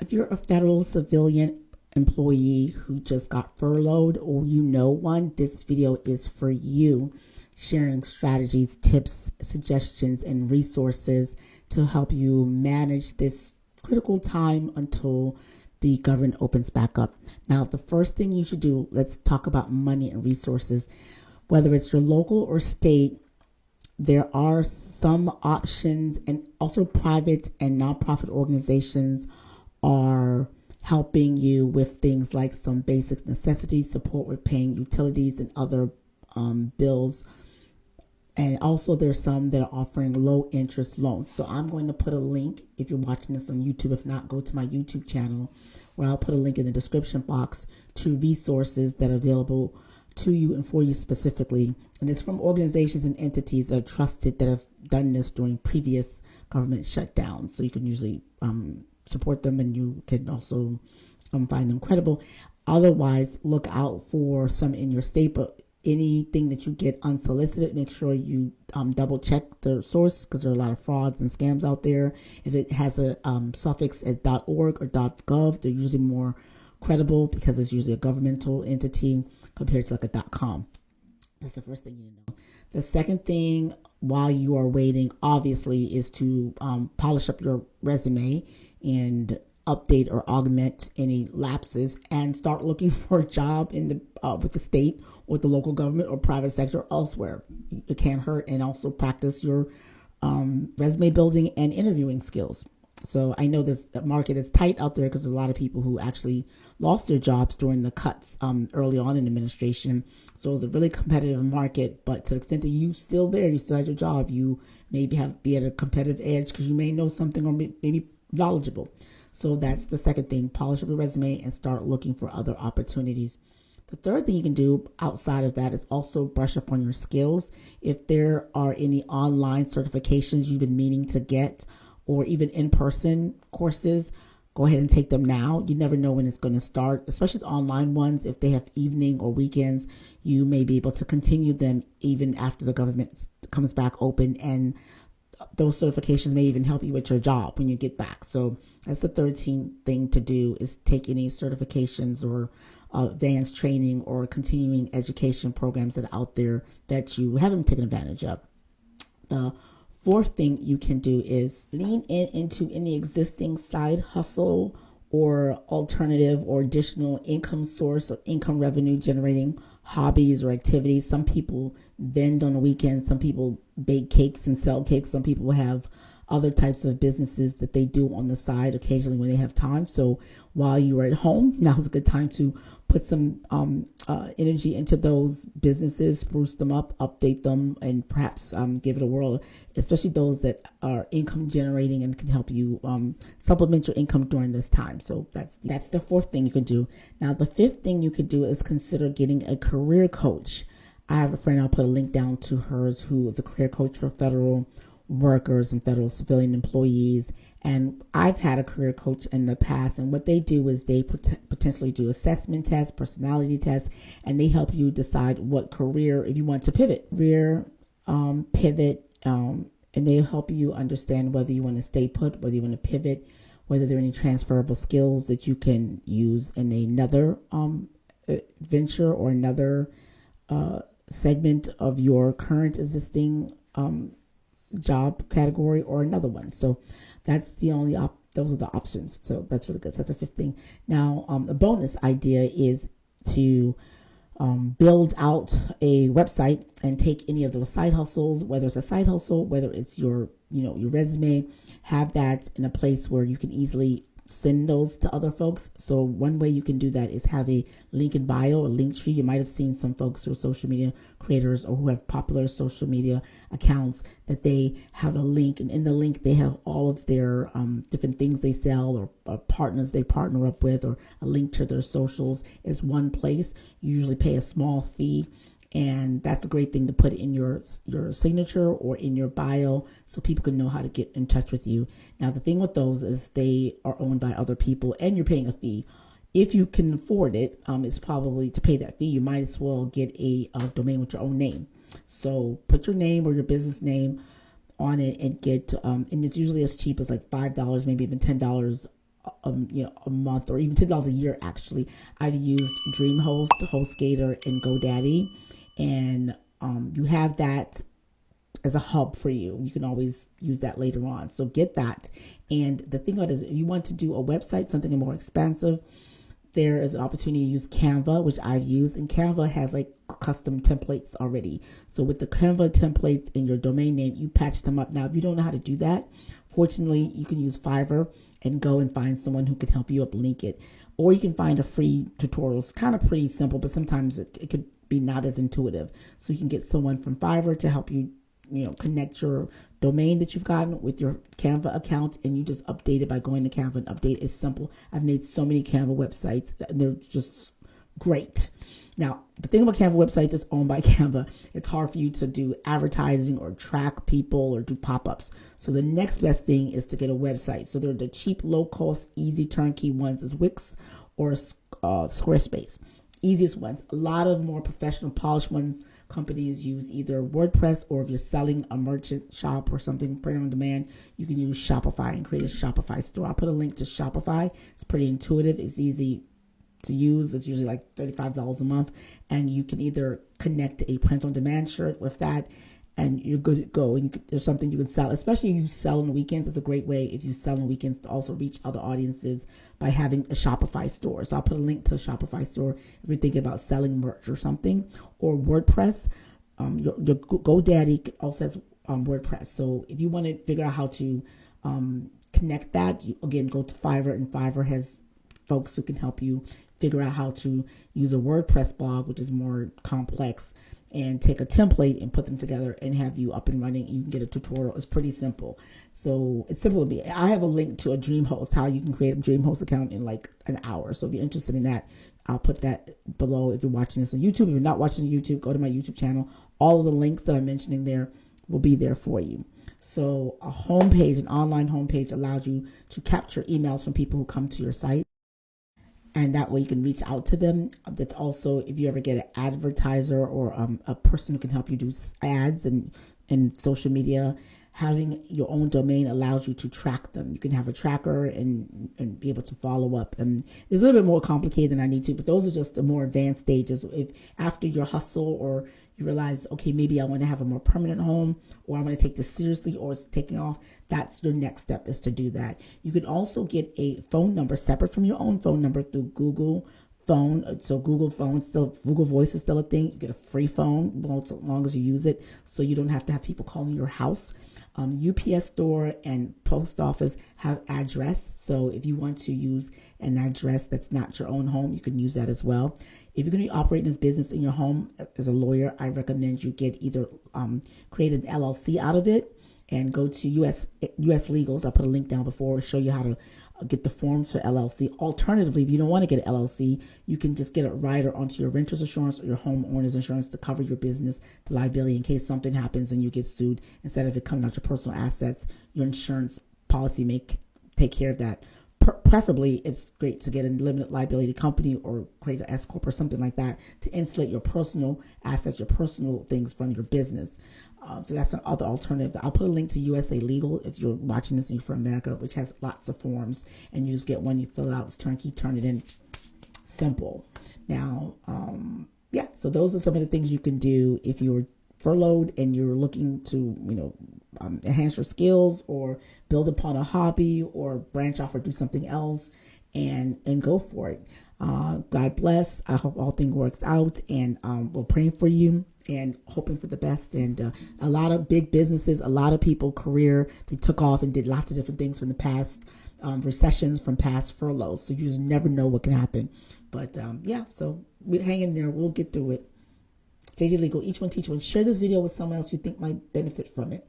If you're a federal civilian employee who just got furloughed, or you know one, this video is for you, sharing strategies, tips, suggestions, and resources to help you manage this critical time until the government opens back up. Now, the first thing you should do, let's talk about money and resources. Whether it's your local or state, there are some options, and also private and nonprofit organizations are helping you with things like some basic necessities, support with paying utilities and other bills. And also there's some that are offering low interest loans. So I'm going to put a link, if you're watching this on YouTube. If not, go to my YouTube channel, where I'll put a link in the description box to resources that are available to you and for you specifically. And it's from organizations and entities that are trusted, that have done this during previous government shutdowns. So you can usually support them, and you can also find them credible. Otherwise, look out for some in your state, but anything that you get unsolicited, make sure you double check the source, because there are a lot of frauds and scams out there. If it has a suffix at .org or .gov, they're usually more credible, because it's usually a governmental entity compared to like a .com. That's the first thing you need to know. The second thing, while you are waiting, obviously, is to polish up your resume and update or augment any lapses, and start looking for a job in the with the state or the local government or private sector or elsewhere. It can't hurt. And also practice your resume building and interviewing skills. So I know this market is tight out there, because there's a lot of people who actually lost their jobs during the cuts early on in administration. So it's a really competitive market, but to the extent that you still there, you still have your job, you maybe be at a competitive edge, because you may know something or maybe knowledgeable. So that's the second thing. Polish up your resume and start looking for other opportunities. The third thing you can do outside of that is also brush up on your skills. If there are any online certifications you've been meaning to get, or even in-person courses, go ahead and take them now. You never know when it's going to start, especially the online ones. If they have evening or weekends, you may be able to continue them even after the government comes back open, and those certifications may even help you with your job when you get back. So that's the 13th thing to do, is take any certifications or advanced training or continuing education programs that are out there that you haven't taken advantage of. The fourth thing you can do is lean into any existing side hustle or alternative or additional income source or income revenue generating hobbies or activities. Some people vend on the weekends. Some people bake cakes and sell cakes. Some people have other types of businesses that they do on the side occasionally when they have time. So while you are at home, now's a good time to put some energy into those businesses, spruce them up, update them, and perhaps give it a whirl, especially those that are income generating and can help you supplement your income during this time. So that's the fourth thing you can do. Now, the fifth thing you could do is consider getting a career coach. I have a friend, I'll put a link down to hers, who is a career coach for federal workers and federal civilian employees. And I've had a career coach in the past, and what they do is they potentially do assessment tests, personality tests, and they help you decide what career, if you want to pivot, and they help you understand whether you want to stay put, whether you want to pivot, whether there are any transferable skills that you can use in another venture or another segment of your current existing job category or another one. So that's the only those are the options. So that's really good. So that's the fifth thing. Now, a bonus idea is to build out a website and take any of those side hustles, whether it's a side hustle, whether it's your resume, have that in a place where you can easily send those to other folks. So one way you can do that is have a link in bio, a link tree. You might have seen some folks who are social media creators or who have popular social media accounts that they have a link, and in the link they have all of their different things they sell or partners they partner up with, or a link to their socials is one place. You usually pay a small fee, and that's a great thing to put in your signature or in your bio so people can know how to get in touch with you. Now, the thing with those is they are owned by other people and you're paying a fee. If you can afford it, it's probably to pay that fee, you might as well get a domain with your own name. So put your name or your business name on it and get, and it's usually as cheap as like $5, maybe even $10 a month, or even $10 a year. Actually, I've used DreamHost, HostGator, and GoDaddy, and you have that as a hub for you. You can always use that later on. So get that. And the thing about it is, if you want to do a website, something more expensive, there is an opportunity to use Canva, which I've used, and Canva has like custom templates already. So with the Canva templates in your domain name, you patch them up. Now, if you don't know how to do that, fortunately, you can use Fiverr and go and find someone who can help you uplink it. Or you can find a free tutorial. It's kind of pretty simple, but sometimes it could be not as intuitive. So you can get someone from Fiverr to help you, connect your domain that you've gotten with your Canva account, and you just update it by going to Canva and update. It's simple. I've made so many Canva websites, and they're just great. Now, the thing about Canva website that's owned by Canva, it's hard for you to do advertising or track people or do pop-ups. So the next best thing is to get a website. So they're the cheap, low-cost, easy turnkey ones is Wix or Squarespace. Easiest ones. A lot of more professional, polished ones, companies use either WordPress, or if you're selling a merchant shop or something, print on demand, you can use Shopify and create a Shopify store. I'll put a link to Shopify. It's pretty intuitive. It's easy to use. It's usually like $35 a month, and you can either connect a print on demand shirt with that, and you're good to go. And there's something you can sell, especially if you sell on the weekends. It's a great way, if you sell on the weekends, to also reach other audiences by having a Shopify store. So I'll put a link to a Shopify store if you're thinking about selling merch or something, or WordPress. Your GoDaddy also has WordPress. So if you want to figure out how to connect that, you again go to Fiverr, and Fiverr has folks who can help you figure out how to use a WordPress blog, which is more complex, and take a template and put them together and have you up and running. You can get a tutorial. It's pretty simple. So it's simple to be. I have a link to a DreamHost, how you can create a DreamHost account in like an hour. So if you're interested in that, I'll put that below. If you're watching this on YouTube, if you're not watching on YouTube, go to my YouTube channel. All of the links that I'm mentioning there will be there for you. So a homepage, an online homepage, allows you to capture emails from people who come to your site, and that way you can reach out to them. That's also, if you ever get an advertiser or a person who can help you do ads and social media, having your own domain allows you to track them. You can have a tracker and be able to follow up. And it's a little bit more complicated than I need to, but those are just the more advanced stages. If after your hustle, or you realize, okay, maybe I want to have a more permanent home, or I want to take this seriously, or it's taking off, that's your next step, is to do that. You can also get a phone number separate from your own phone number through Google Phone. So Google Voice is still a thing. You get a free phone as long as you use it, so you don't have to have people calling your house. UPS store and post office have address. So if you want to use an address that's not your own home, you can use that as well. If you're going to be operating this business in your home as a lawyer, I recommend you get either create an LLC out of it and go to US Legals. I'll put a link down before, show you how to get the forms for LLC. Alternatively, if you don't want to get an LLC, you can just get a rider onto your renter's insurance or your homeowner's insurance to cover your business, the liability in case something happens and you get sued. Instead of it coming out your personal assets, your insurance policy may take care of that. Preferably, it's great to get a limited liability company or create an S corp or something like that to insulate your personal assets, your personal things from your business. So that's another alternative. I'll put a link to USA Legal if you're watching this and you're from America, which has lots of forms, and you just get one, you fill it out, it's turnkey, turn it in. Simple. Now, so those are some of the things you can do if you're furloughed and you're looking to, enhance your skills or build upon a hobby or branch off or do something else, and go for it. God bless. I hope all things works out, and we're praying for you and hoping for the best. And a lot of big businesses, a lot of people they took off and did lots of different things from the past recessions, from past furloughs. So you just never know what can happen. But so we're hanging there. We'll get through it. JJ Legal, each one teach one. Share this video with someone else you think might benefit from it.